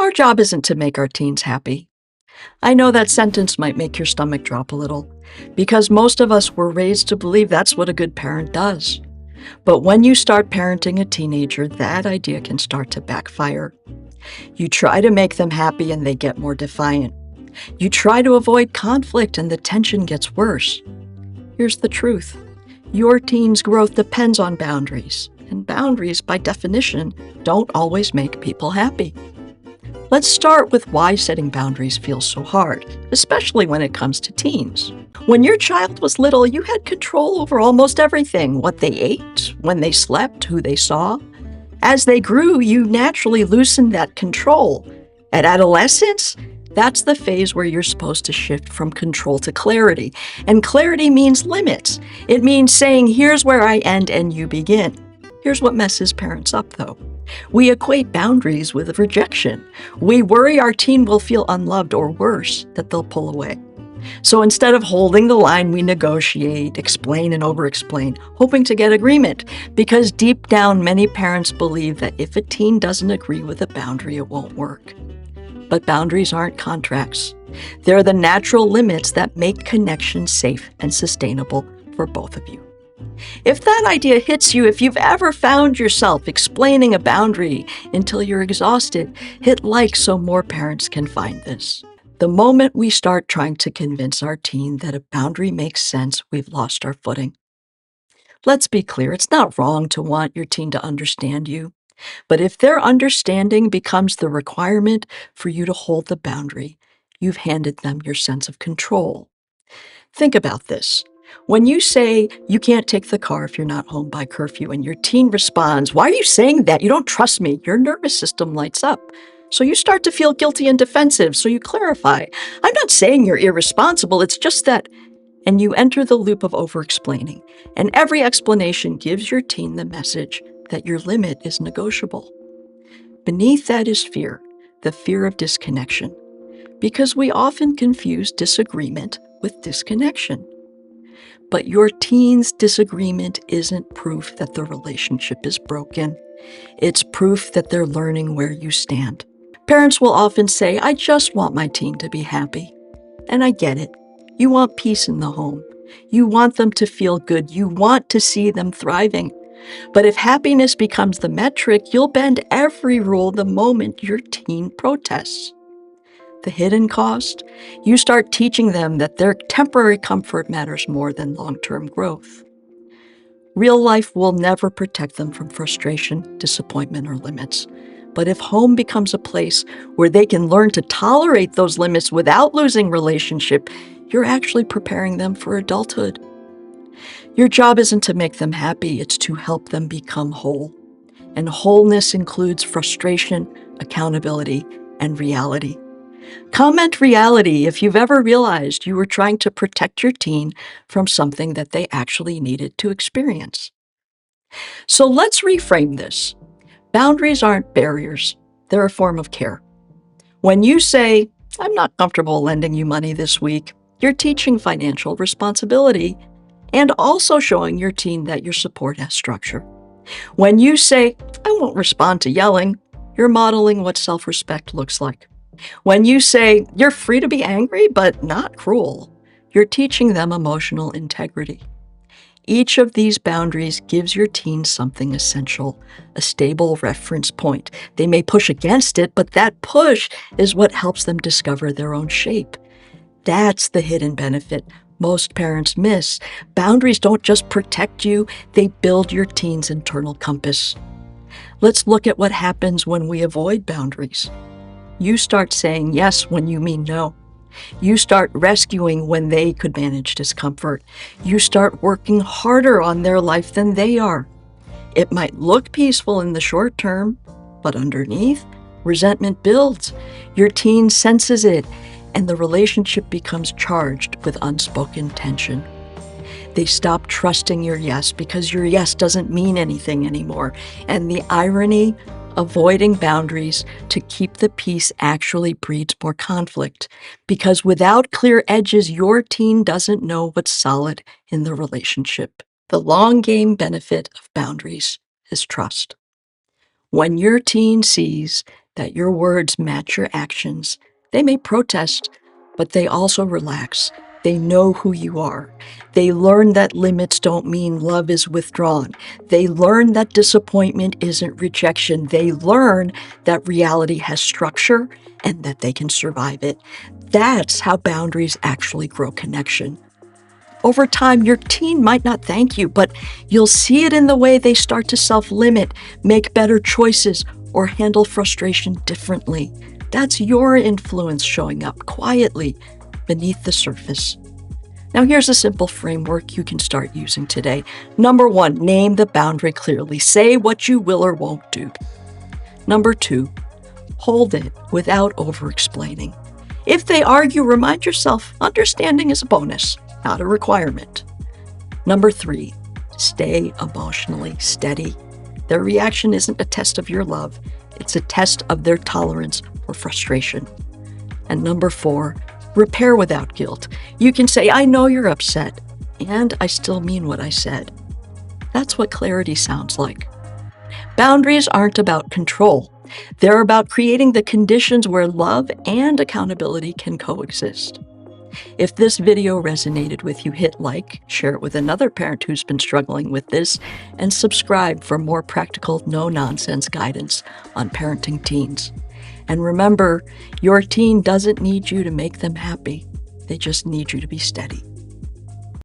Our job isn't to make our teens happy. I know that sentence might make your stomach drop a little, because most of us were raised to believe that's what a good parent does. But when you start parenting a teenager, that idea can start to backfire. You try to make them happy and they get more defiant. You try to avoid conflict and the tension gets worse. Here's the truth. Your teen's growth depends on boundaries, and boundaries, by definition, don't always make people happy. Let's start with why setting boundaries feels so hard, especially when it comes to teens. When your child was little, you had control over almost everything: what they ate, when they slept, who they saw. As they grew, you naturally loosened that control. At adolescence, that's the phase where you're supposed to shift from control to clarity. And clarity means limits. It means saying, here's where I end and you begin. Here's what messes parents up, though. We equate boundaries with rejection. We worry our teen will feel unloved, or worse, that they'll pull away. So instead of holding the line, we negotiate, explain, and over-explain, hoping to get agreement. Because deep down, many parents believe that if a teen doesn't agree with a boundary, it won't work. But boundaries aren't contracts. They're the natural limits that make connection safe and sustainable for both of you. If that idea hits you, if you've ever found yourself explaining a boundary until you're exhausted, hit like so more parents can find this. The moment we start trying to convince our teen that a boundary makes sense, we've lost our footing. Let's be clear, it's not wrong to want your teen to understand you. But if their understanding becomes the requirement for you to hold the boundary, you've handed them your sense of control. Think about this. When you say you can't take the car if you're not home by curfew, and your teen responds, "Why are you saying that? You don't trust me," your nervous system lights up. So you start to feel guilty and defensive, so you clarify, "I'm not saying you're irresponsible, it's just that," and you enter the loop of over-explaining. And every explanation gives your teen the message that your limit is negotiable. Beneath that is fear, the fear of disconnection, because we often confuse disagreement with disconnection. But your teen's disagreement isn't proof that the relationship is broken. It's proof that they're learning where you stand. Parents will often say, "I just want my teen to be happy." And I get it. You want peace in the home. You want them to feel good. You want to see them thriving. But if happiness becomes the metric, you'll bend every rule the moment your teen protests. The hidden cost? You start teaching them that their temporary comfort matters more than long-term growth. Real life will never protect them from frustration, disappointment, or limits. But if home becomes a place where they can learn to tolerate those limits without losing relationship, you're actually preparing them for adulthood. Your job isn't to make them happy, it's to help them become whole. And wholeness includes frustration, accountability, and reality. Comment reality if you've ever realized you were trying to protect your teen from something that they actually needed to experience. So let's reframe this. Boundaries aren't barriers, they're a form of care. When you say, "I'm not comfortable lending you money this week," you're teaching financial responsibility and also showing your teen that your support has structure. When you say, "I won't respond to yelling," you're modeling what self-respect looks like. When you say, "You're free to be angry, but not cruel," you're teaching them emotional integrity. Each of these boundaries gives your teen something essential, a stable reference point. They may push against it, but that push is what helps them discover their own shape. That's the hidden benefit most parents miss. Boundaries don't just protect you, they build your teen's internal compass. Let's look at what happens when we avoid boundaries. You start saying yes when you mean no. You start rescuing when they could manage discomfort. You start working harder on their life than they are. It might look peaceful in the short term, but underneath, resentment builds. Your teen senses it, and the relationship becomes charged with unspoken tension. They stop trusting your yes because your yes doesn't mean anything anymore. And the irony, avoiding boundaries to keep the peace actually breeds more conflict, because without clear edges, your teen doesn't know what's solid in the relationship. The long game benefit of boundaries is trust. When your teen sees that your words match your actions. They may protest, but they also relax. They know who you are. They learn that limits don't mean love is withdrawn. They learn that disappointment isn't rejection. They learn that reality has structure and that they can survive it. That's how boundaries actually grow connection. Over time, your teen might not thank you, but you'll see it in the way they start to self-limit, make better choices, or handle frustration differently. That's your influence showing up quietly beneath the surface. Now, here's a simple framework you can start using today. Number 1, name the boundary clearly. Say what you will or won't do. Number 2, hold it without over-explaining. If they argue, remind yourself understanding is a bonus, not a requirement. Number 3, stay emotionally steady. Their reaction isn't a test of your love. It's a test of their tolerance for frustration. And number 4, repair without guilt. You can say, I know you're upset, and I still mean what I said. That's what clarity sounds like. Boundaries aren't about control. They're about creating the conditions where love and accountability can coexist. If this video resonated with you, hit like, share it with another parent who's been struggling with this, and subscribe for more practical, no-nonsense guidance on parenting teens. And remember, your teen doesn't need you to make them happy. They just need you to be steady.